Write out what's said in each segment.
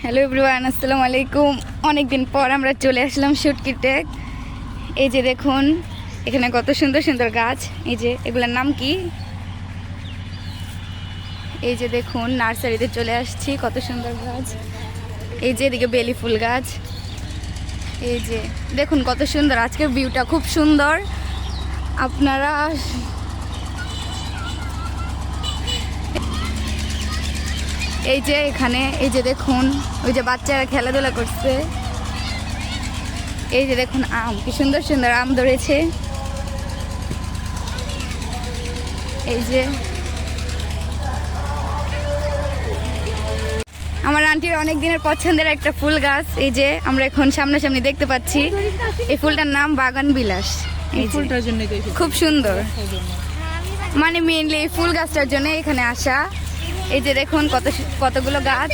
Hello everyone, আসসালামু আলাইকুম। অনেক দিন পর আমরা চলে আসলাম শুটকিতে। এই যে দেখুন এখানে কত সুন্দর সুন্দর গাছ। এই যে এগুলোর নাম কি? এই যে দেখুন নার্সারিতে চলে আসছি, কত সুন্দর গাছ। এই যে এদিকে বেলি ফুল গাছ। এই যে দেখুন কত সুন্দর, আজকের ভিউটা খুব সুন্দর। আপনারা এই যে এখানে এই যে দেখুন ওই যে বাচ্চারা খেলাধুলা করছে। এই যে দেখুন আম, কি সুন্দর সুন্দর আম ধরেছে। এই যে আমার আন্টির অনেক দিনের পছন্দের একটা ফুল গাছ, এই যে আমরা এখন সামনাসামনি দেখতে পাচ্ছি। এই ফুলটার নাম বাগান বিলাস। এই ফুলটার জন্য খুব সুন্দর, মানে মেইনলি এই ফুল গাছটার জন্য এখানে আসা। এই যে দেখুন কতগুলো গাছ।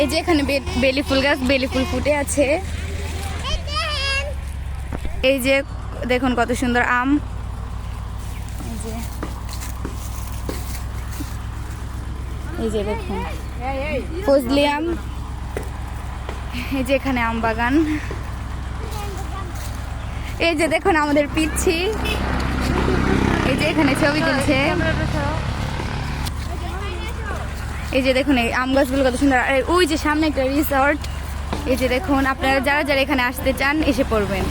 এই যে এখানে বেলি ফুল গাছ, বেলি ফুল ফুটে আছে। এই যে দেখুন কত সুন্দর আম। এই যে দেখুন ফজলি আম। এই যে এখানে আম বাগান। এই যে দেখুন আমাদের পিচ্ছি, এই যে এখানে ছবি তুলছে। এই যে দেখুন এই আম গাছগুলো কত সুন্দর। আর ওই যে সামনে একটা রিসর্ট। এই যে দেখুন আপনারা যারা যারা এখানে আসতে চান এসে পড়বেন।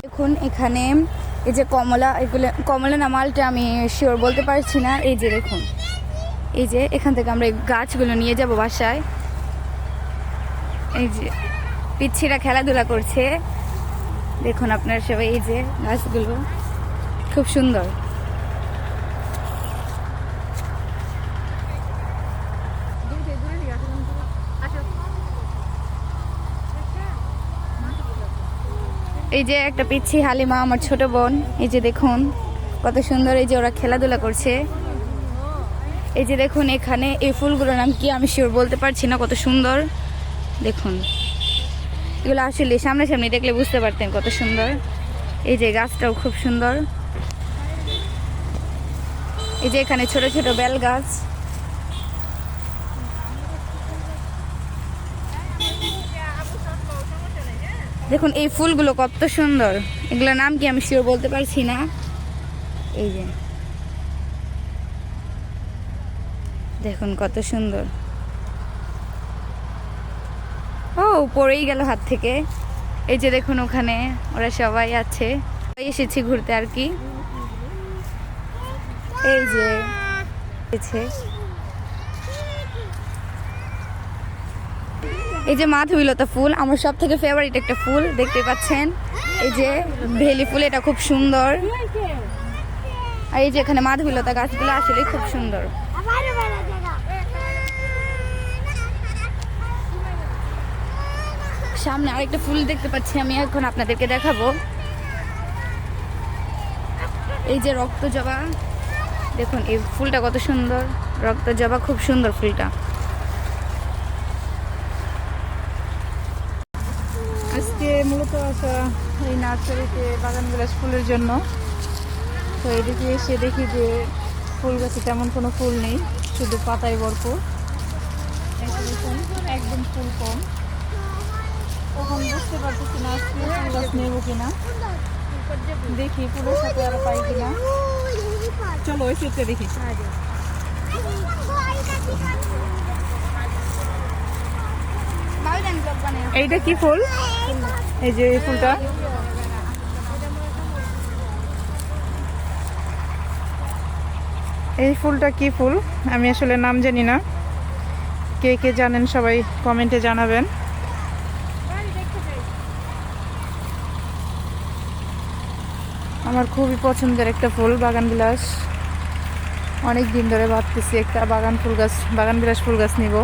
দেখুন এখানে এই যে কমলা, এগুলো কমলা না মালটা আমি শিওর বলতে পারছি না। এই যে দেখুন এই যে এখান থেকে আমরা এই গাছগুলো নিয়ে যাব বাসায়। এই যে পিচ্ছিরা খেলাধুলা করছে, দেখুন আপনারা সবাই। এই যে গাছগুলো খুব সুন্দর। এই যে একটা পিচ্ছি হালিমা, আমার ছোট বোন। এই যে দেখুন কত সুন্দর, এই যে ওরা খেলাধুলা করছে। এই যে দেখুন এখানে এই ফুলগুলোর নাম কি আমি শিওর বলতে পারছি না, কত সুন্দর দেখুন। এগুলো আসলে সামনাসামনি দেখলে বুঝতে পারতেন কত সুন্দর। এই যে গাছটাও খুব সুন্দর। এই যে এখানে ছোট ছোট বেল গাছ। দেখুন এই ফুলগুলো কত সুন্দর, এগুলোর নাম কি আমি শিওর বলতে পারছি না। এই যে দেখুন কত সুন্দর। ও পড়েই গেল হাত থেকে। এই যে দেখুন ওখানে ওরা সবাই আছে, এসেছি ঘুরতে আর কি। এই যে এই যে মাধবীলতা ফুল আমার সব থেকে ফেভারিট একটা ফুল, দেখতে পাচ্ছেন। এই যে বেলি ফুল, এটা খুব সুন্দর। আর এই যে এখানে মাধবীলতা গাছগুলো আসলে খুব সুন্দর। সামনে আরেকটা ফুল দেখতে পাচ্ছি, আমি এখন আপনাদেরকে দেখাবো। এই যে রক্ত জবা, দেখুন এই ফুলটা কত সুন্দর। রক্ত জবা খুব সুন্দর ফুলটা। আজকে মূলত আসা এই নার্সারিতে বাগান বিলাস ফুলের জন্য। তো এদিকে এসে দেখি যে ফুল গাছে তেমন কোনো ফুল নেই, শুধু পাতায় ভরপুর। একদম ফুল কম। তখন বুঝতে পারতেছি না আজকে ফুল গাছ নেবো কিনা, দেখি ফুলের সাথে আর পাই কিনা। চলো ওই সেটটা দেখি। এইটা কি ফুল? এই যে এই ফুলটা, এই ফুলটা কি ফুল আমি আসলে নাম জানি না। কে কে জানেন সবাই কমেন্টে জানাবেন। আমার খুবই পছন্দের একটা ফুল বাগান বিলাস। অনেক দিন ধরে ভাবতেছি একটা বাগান বিলাস ফুল গাছ নিব।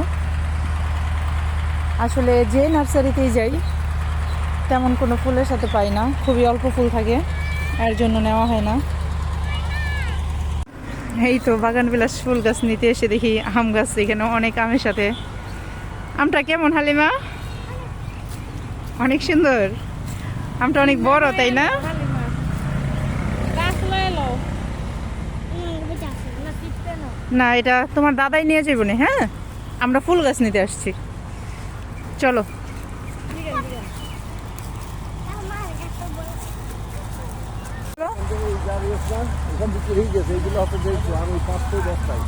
আসলে যে নার্সারিতেই যাই তেমন কোনো ফুলের সাথে পাই না, খুবই অল্প ফুল থাকে, এর জন্য নেওয়া হয় না। এই তো বাগান বিলাস ফুল গাছ নিতে এসে দেখি আম গাছ, এখানে অনেক আমের সাথে। আমটা কেমন হালিমা? অনেক সুন্দর, আমটা অনেক বড় তাই না? না, এটা তোমার দাদাই নিয়ে যাবো না। হ্যাঁ, আমরা ফুল গাছ নিতে আসছি, চলো। এখান থেকে গেছে, এগুলো হয়তো দেখবো আমি 5 থেকে 10টায়